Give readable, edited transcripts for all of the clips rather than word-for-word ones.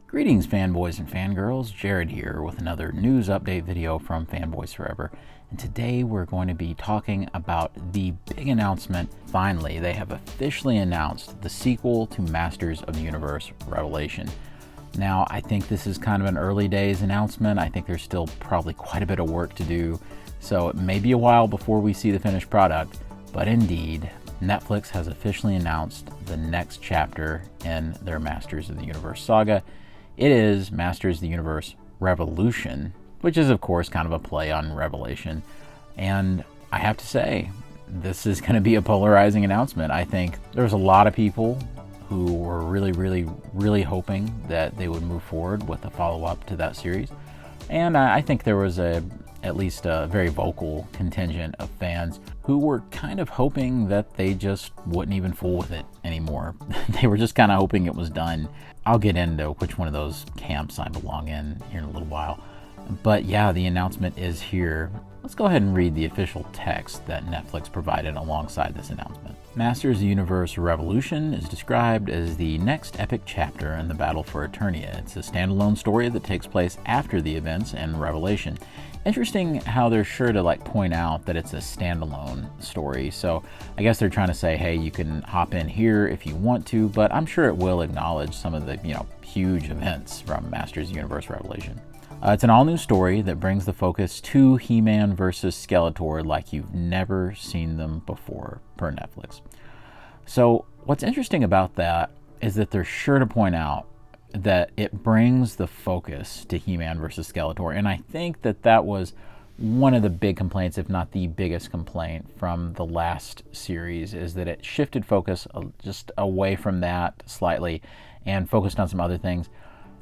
Greetings, fanboys and fangirls. Jared here with another news update video from Fanboys Forever. And today we're going to be talking about the big announcement. Finally, they have officially announced the sequel to Masters of the Universe Revelation. Now, I think this is kind of an early days announcement. I think there's still probably quite a bit of work to do. So it may be a while before we see the finished product, but indeed, Netflix has officially announced the next chapter in their Masters of the Universe saga. It is Masters of the Universe Revolution, which is of course kind of a play on Revelation. And I have to say, this is going to be a polarizing announcement. I think there's a lot of people who were really hoping that they would move forward with a follow-up to that series. And I think there was at least a very vocal contingent of fans who were kind of hoping that they just wouldn't even fool with it anymore. They were just kind of hoping it was done. I'll get into which one of those camps I belong in here in a little while. But yeah, the announcement is here. Let's go ahead and read the official text that Netflix provided alongside this announcement. Masters of the Universe Revolution is described as the next epic chapter in the battle for Eternia. It's a standalone story that takes place after the events in Revelation. Interesting how they're sure to point out that it's a standalone story. So I guess they're trying to say, hey, you can hop in here if you want to, but I'm sure it will acknowledge some of the huge events from Masters of the Universe Revelation. It's an all-new story that brings the focus to He-Man versus Skeletor like you've never seen them before, per Netflix. So what's interesting about that is that they're sure to point out that it brings the focus to He-Man versus Skeletor. And I think that was one of the big complaints, if not the biggest complaint from the last series, is that it shifted focus just away from that slightly and focused on some other things.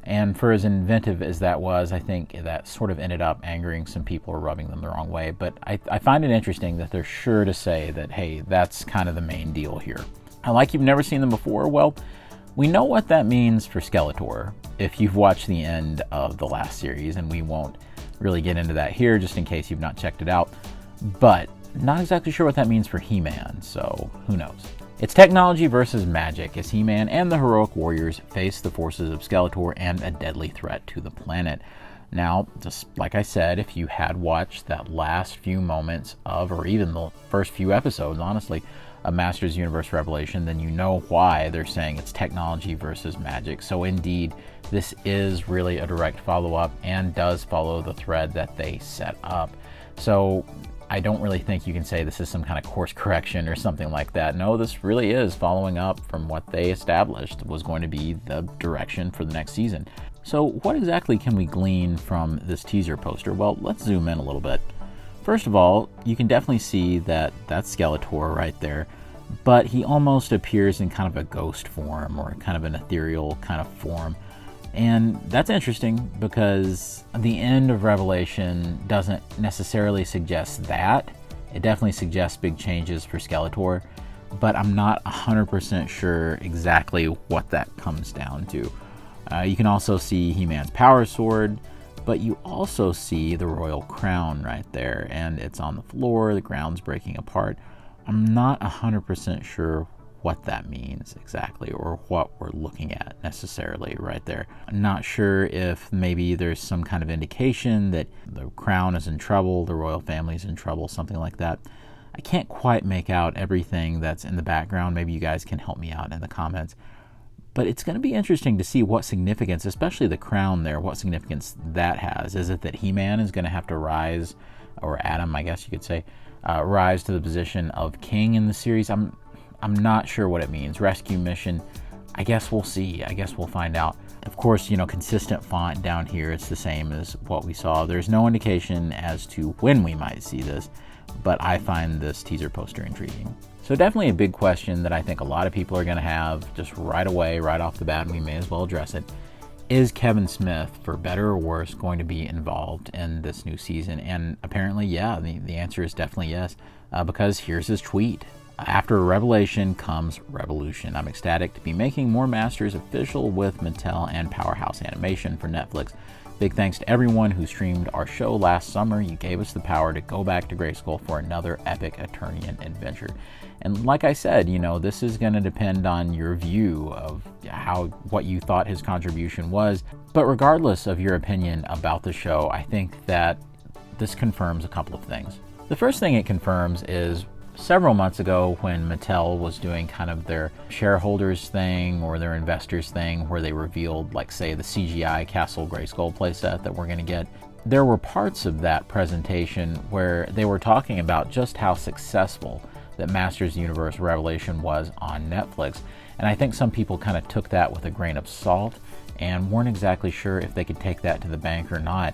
And for as inventive as that was, I think that sort of ended up angering some people or rubbing them the wrong way. But I find it interesting that they're sure to say that, hey, that's kind of the main deal here. Like you've never seen them before. Well, we know what that means for Skeletor if you've watched the end of the last series, and we won't really get into that here just in case you've not checked it out. But not exactly sure what that means for He-Man, so who knows. It's technology versus magic as He-Man and the heroic warriors face the forces of Skeletor and a deadly threat to the planet. Now, just like I said, if you had watched that last few moments of, or even the first few episodes, honestly, of Masters of the Universe Revelation, then you know why they're saying it's technology versus magic. So indeed, this is really a direct follow-up and does follow the thread that they set up. So I don't really think you can say this is some kind of course correction or something like that. No, this really is following up from what they established was going to be the direction for the next season. So what exactly can we glean from this teaser poster? Well, let's zoom in a little bit. First of all, you can definitely see that that's Skeletor right there, but he almost appears in kind of a ghost form or kind of an ethereal kind of form. And that's interesting because the end of Revelation doesn't necessarily suggest that. It definitely suggests big changes for Skeletor, but I'm not 100% sure exactly what that comes down to. You can also see He-Man's power sword, but you also see the royal crown right there, and it's on the floor, the ground's breaking apart. I'm not 100% sure what that means exactly, or what we're looking at necessarily right there. I'm not sure if maybe there's some kind of indication that the crown is in trouble, the royal family's in trouble, something like that. I can't quite make out everything that's in the background. Maybe you guys can help me out in the comments. But it's going to be interesting to see what significance, especially the crown there, what significance that has. Is it that He-Man is going to have to rise, or Adam, I guess you could say, rise to the position of king in the series? I'm not sure what it means. Rescue mission, I guess we'll see. I guess we'll find out. Of course, consistent font down here. It's the same as what we saw. There's no indication as to when we might see this, but I find this teaser poster intriguing. So definitely a big question that I think a lot of people are going to have just right away, right off the bat, and we may as well address it. Is Kevin Smith, for better or worse, going to be involved in this new season? And apparently, yeah, the answer is definitely yes, because here's his tweet. After Revelation comes Revolution. I'm ecstatic to be making more Masters official with Mattel and Powerhouse Animation for Netflix. Big thanks to everyone who streamed our show last summer. You gave us the power to go back to Grayskull for another epic Eternian adventure. And like I said, this is going to depend on your view of what you thought his contribution was. But regardless of your opinion about the show, I think that this confirms a couple of things. The first thing it confirms is several months ago when Mattel was doing kind of their shareholders thing or their investors thing where they revealed, like, say, the CGI Castle Grayskull playset that we're going to get, there were parts of that presentation where they were talking about just how successful that Masters Universe Revelation was on Netflix. And I think some people kind of took that with a grain of salt and weren't exactly sure if they could take that to the bank or not.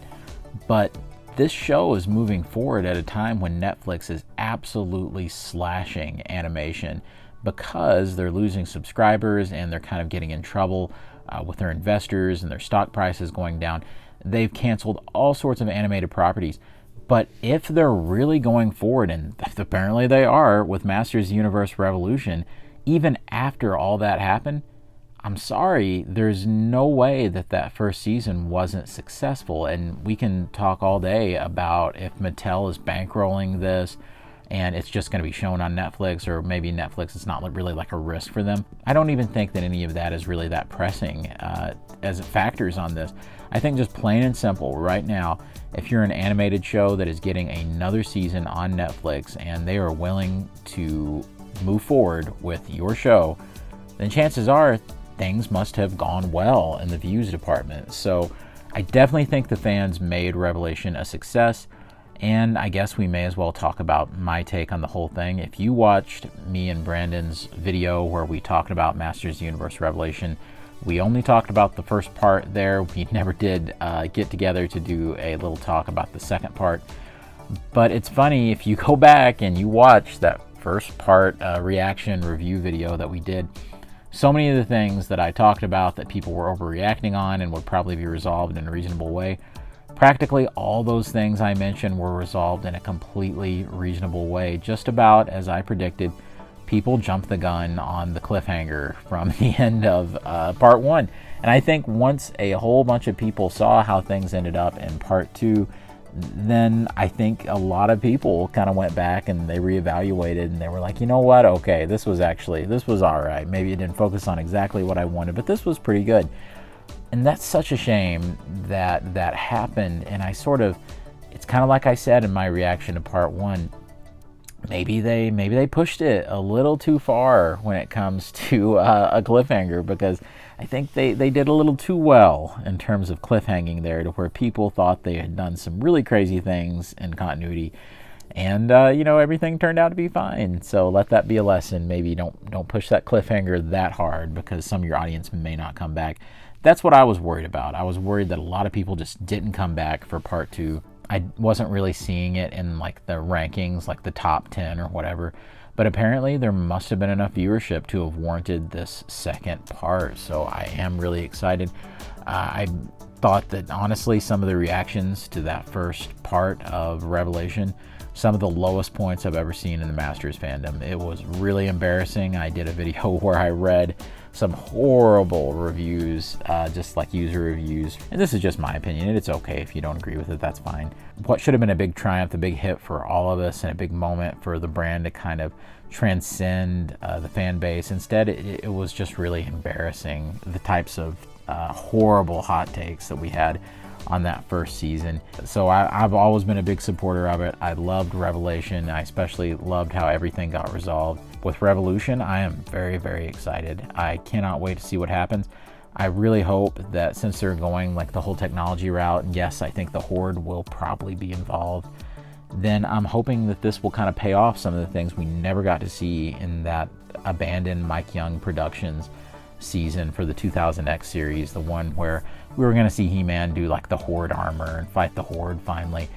But this show is moving forward at a time when Netflix is absolutely slashing animation because they're losing subscribers and they're kind of getting in trouble with their investors and their stock prices going down. They've canceled all sorts of animated properties. But if they're really going forward, and apparently they are, with Masters Universe Revolution, even after all that happened, I'm sorry, there's no way that first season wasn't successful. And we can talk all day about if Mattel is bankrolling this and it's just going to be shown on Netflix, or maybe Netflix is not really like a risk for them. I don't even think that any of that is really that pressing as it factors on this. I think just plain and simple right now, if you're an animated show that is getting another season on Netflix and they are willing to move forward with your show, then chances are things must have gone well in the views department. So I definitely think the fans made Revelation a success, and I guess we may as well talk about my take on the whole thing. If you watched me and Brandon's video where we talked about Masters Universe Revelation, we only talked about the first part there. We never did get together to do a little talk about the second part. But it's funny, if you go back and you watch that first part reaction review video that we did, so many of the things that I talked about that people were overreacting on and would probably be resolved in a reasonable way, practically all those things I mentioned were resolved in a completely reasonable way. Just about as I predicted, people jumped the gun on the cliffhanger from the end of part one. And I think once a whole bunch of people saw how things ended up in part two, then I think a lot of people kind of went back and they reevaluated and they were like, you know what, okay, this was all right. Maybe it didn't focus on exactly what I wanted, but this was pretty good. And that's such a shame that that happened. And it's kind of like I said in my reaction to part one, maybe they pushed it a little too far when it comes to a cliffhanger, because I think they did a little too well in terms of cliffhanging there, to where people thought they had done some really crazy things in continuity, and everything turned out to be fine. So let that be a lesson. Maybe don't push that cliffhanger that hard, because some of your audience may not come back. That's what I was worried about. I was worried that a lot of people just didn't come back for part two. I wasn't really seeing it in like the rankings, like the top 10 or whatever. But apparently there must have been enough viewership to have warranted this second part. So I am really excited. I thought that honestly some of the reactions to that first part of Revelation, some of the lowest points I've ever seen in the Masters fandom. It was really embarrassing. I did a video where I read some horrible reviews, just like user reviews. And this is just my opinion, and it's okay if you don't agree with it, that's fine. What should have been a big triumph, a big hit for all of us, and a big moment for the brand to kind of transcend the fan base. Instead, it was just really embarrassing, the types of horrible hot takes that we had on that first season. So I've always been a big supporter of it. I loved Revelation. I especially loved how everything got resolved. With Revolution, I am very, very excited. I cannot wait to see what happens. I really hope that since they're going like the whole technology route, and yes, I think the Horde will probably be involved, then I'm hoping that this will kind of pay off some of the things we never got to see in that abandoned Mike Young Productions season for the 2000X series, the one where we were going to see He-Man do like the Horde armor and fight the Horde finally.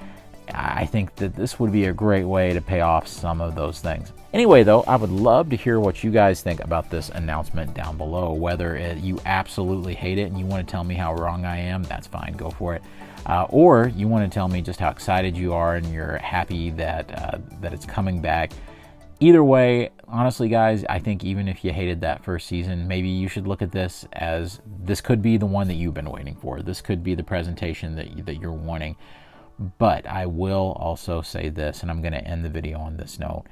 I think that this would be a great way to pay off some of those things. Anyway, though, I would love to hear what you guys think about this announcement down below. Whether you absolutely hate it and you want to tell me how wrong I am, that's fine, go for it. Or you want to tell me just how excited you are and you're happy that it's coming back. Either way, honestly, guys, I think even if you hated that first season, maybe you should look at this as this could be the one that you've been waiting for. This could be the presentation that you're wanting. But I will also say this, and I'm going to end the video on this note.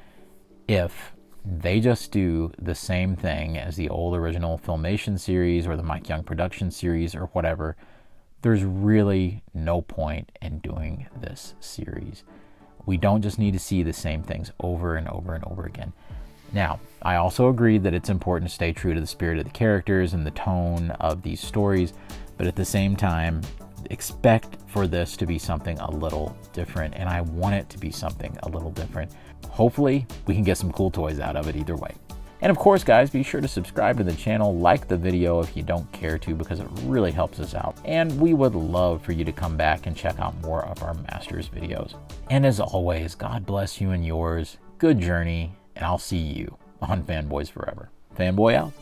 If they just do the same thing as the old original Filmation series or the Mike Young production series or whatever, there's really no point in doing this series. We don't just need to see the same things over and over and over again. Now, I also agree that it's important to stay true to the spirit of the characters and the tone of these stories, but at the same time, expect for this to be something a little different, and I want it to be something a little different. Hopefully, we can get some cool toys out of it either way. And of course, guys, be sure to subscribe to the channel, like the video if you don't care to, because it really helps us out. And we would love for you to come back and check out more of our Masters videos. And as always, God bless you and yours. Good journey, and I'll see you on Fanboys Forever. Fanboy out.